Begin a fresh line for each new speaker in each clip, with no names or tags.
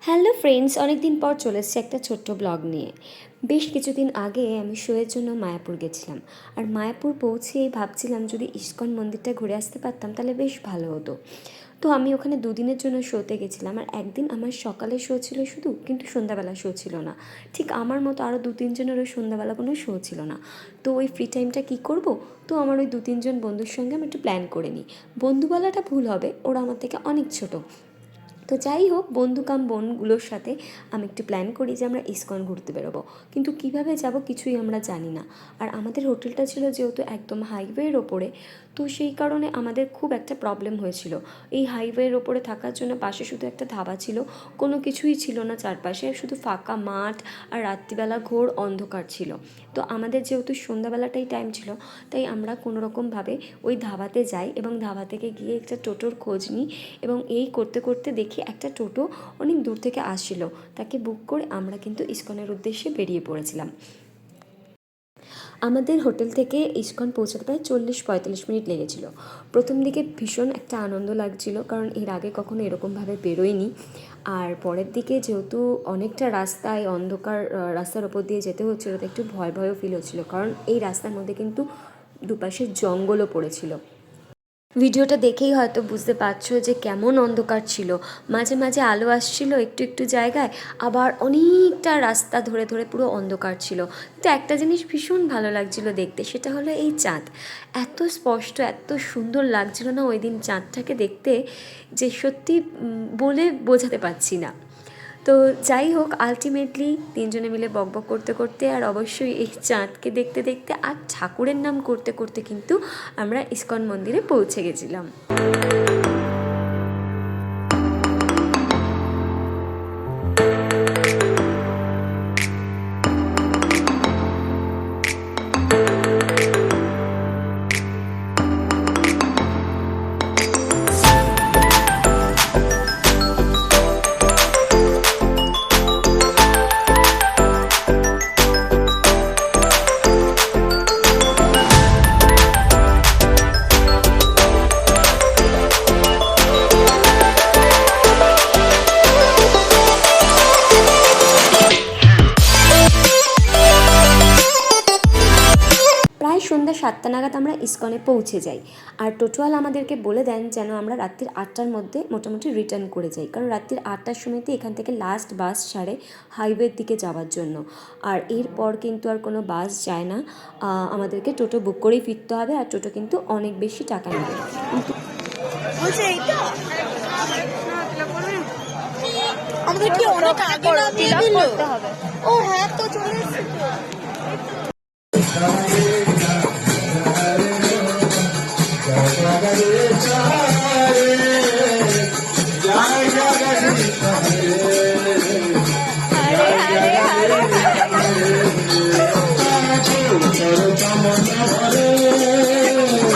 Hello friends, অনেক দিন পর চলে এসেছি একটা ছোট্ট ব্লগ নিয়ে। বেশ কিছুদিন আগে আমি শোয়ের জন্য মায়াপুর গেছিলাম। আর মায়াপুর পৌঁছেই ভাবছিলাম যদি ইস্কন মন্দিরটা ঘুরে আসতে পারতাম তাহলে বেশ ভালো হতো। তো আমি ওখানে দুদিনের জন্য শোতে গেছিলাম। আর একদিন আমার সকালে শো ছিল শুধু, কিন্তু সন্ধ্যাবেলা শো ছিল না। ঠিক আমার মতো আরও দু তিনজনেরও সন্ধ্যাবেলা কোনো শো ছিল না। তো ওই ফ্রি টাইমটা কী করব? তো আমার ওই দু তিনজন বন্ধুর সঙ্গে আমি একটু প্ল্যান করে নিই। বন্ধু বলাটা ভুল হবে, ওরা আমার থেকে অনেক ছোটো। তো যাই হোক, বন্ধু কাম বোনগুলোর সাথে আমি একটু প্ল্যান করি যে আমরা ইস্কন ঘুরতে বেরোবো, কিন্তু কিভাবে যাব কিছুই আমরা জানি না। আর আমাদের হোটেলটা ছিল যেহেতু একদম হাইওয়ের ওপরে, তো সেই কারণে আমাদের খুব একটা প্রবলেম হয়েছিল। এই হাইওয়ের ওপরে থাকার জন্য পাশে শুধু একটা ধাবা ছিল, কোনো কিছুই ছিল না চারপাশে, শুধু ফাঁকা মাঠ আর রাত্রিবেলা ঘোর অন্ধকার ছিল। তো আমাদের যেহেতু সন্ধ্যাবেলাটাই টাইম ছিল, তাই আমরা কোনোরকমভাবে ওই ধাবাতে যাই এবং ধাবা থেকে গিয়ে একটা টোটোর খোঁজ নিই। এবং এই করতে করতে দেখি একটা টোটো অনেক দূর থেকে আসছিল, তাকে বুক করে আমরা কিন্তু ইস্কনের উদ্দেশ্যে বেরিয়ে পড়েছিলাম। আমাদের হোটেল থেকে ইস্কন পৌঁছাতে প্রায় 40-45 মিনিট লেগেছিল। প্রথম দিকে ভীষণ একটা আনন্দ লাগছিল, কারণ এর আগে কখনো এরকমভাবে বেরোয়নি। আর পরের দিকে যেহেতু অনেকটা রাস্তায় অন্ধকার, রাস্তার ওপর দিয়ে যেতে হচ্ছিলো, তো একটু ভয় ভয়ও ফিল হচ্ছিলো, কারণ এই রাস্তার মধ্যে কিন্তু দুপাশে জঙ্গলও পড়েছিল। ভিডিওটা দেখেই হয়তো বুঝতে পারছো যে কেমন অন্ধকার ছিল। মাঝে মাঝে আলো আসছিল একটু একটু জায়গায়, আবার অনেকটা রাস্তা ধরে ধরে পুরো অন্ধকার ছিল। কিন্তু একটা জিনিস ভীষণ ভালো লাগছিল দেখতে, সেটা হলো এই চাঁদ। এত স্পষ্ট, এত সুন্দর লাগছিল না ওই দিন চাঁদটাকে দেখতে, যে সত্যি বলে বোঝাতে পারছি না। তো যাই হোক, আলটিমেটলি তিনজনে মিলে বকবক করতে করতে আর অবশ্যই এই চাঁদকে দেখতে দেখতে আর ঠাকুরের নাম করতে করতে কিন্তু আমরা ইস্কন মন্দিরে পৌঁছে গেছিলাম। প্রায় সন্ধ্যা 7টা নাগাদ আমরা ইস্কনে পৌঁছে যাই। আর টোটোয়াল আমাদেরকে বলে দেন যেন আমরা রাত্রির 8টার মধ্যে মোটামুটি রিটার্ন করে যাই, কারণ রাত্রির 8টার সময়তে এখান থেকে লাস্ট বাস ছাড়ে হাইওয়ের দিকে যাওয়ার জন্য। আর এরপর কিন্তু আর কোনো বাস যায় না, আমাদেরকে টোটো বুক করেই ফিরতে হবে। আর টোটো কিন্তু অনেক বেশি টাকা নেবে।
আমাদের কি অনেক আগে নামিয়ে দিল? ও হ্যাঁ, তো চলে এসেছে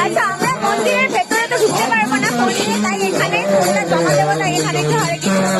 আচ্ছা, আমরা মন্দিরের ভেতরে তো ঢুকতে পারবো না ফোনে, তাই এখানে ফোনটা জমা দেবো, তাই এখানে একটু হরে কৃষ্ণ।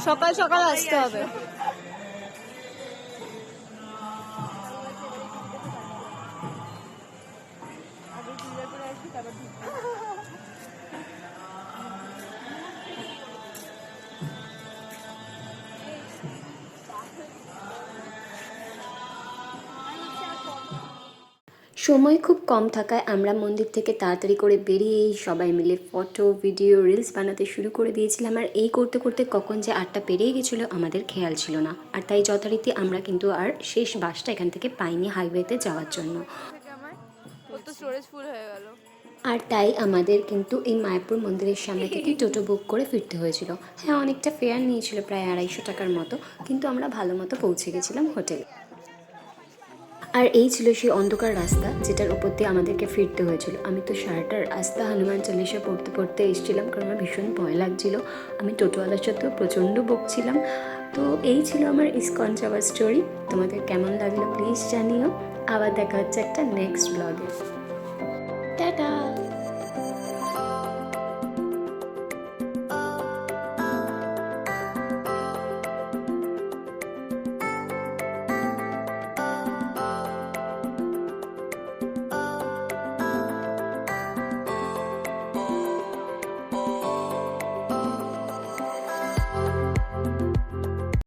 সকাল সকাল আসতে হবে।
সময় খুব কম থাকায় আমরা মন্দির থেকে তাড়াতাড়ি করে বেরিয়েই সবাই মিলে ফটো ভিডিও রিলস বানাতে শুরু করে দিয়েছিলাম। আর এই করতে করতে কখন যে 8টা পেরিয়ে গেছিলো আমাদের খেয়াল ছিল না। আর তাই যথারীতি আমরা কিন্তু আর শেষ বাসটা এখান থেকে পাইনি হাইওয়েতে যাওয়ার জন্য।
স্টোরেজ ফুল হয়ে গেল।
আর তাই আমাদের কিন্তু এই মায়াপুর মন্দিরের সামনে থেকে টোটো বুক করে ফিরতে হয়েছিল। হ্যাঁ, অনেকটা ফেয়ার নিয়েছিল, প্রায় 250 টাকার মতো, কিন্তু আমরা ভালো মতো পৌঁছে গেছিলাম হোটেলে। আর এই ছিল সেই অন্ধকার রাস্তা যেটার উপর দিয়ে আমাদেরকে ফিরতে হয়েছিল। আমি তো সারাটার রাস্তা হনুমান চালিশা পড়তে পড়তে এসেছিলাম, কারণ আমার ভীষণ ভয় লাগছিল। আমি টোটোওয়ালার সাথেও প্রচণ্ড বকছিলাম। তো এই ছিল আমার ইসকন যাওয়ার স্টোরি। তোমাদের কেমন লাগলো প্লিজ জানিও। আবার দেখা হচ্ছে একটা নেক্সট ব্লগে।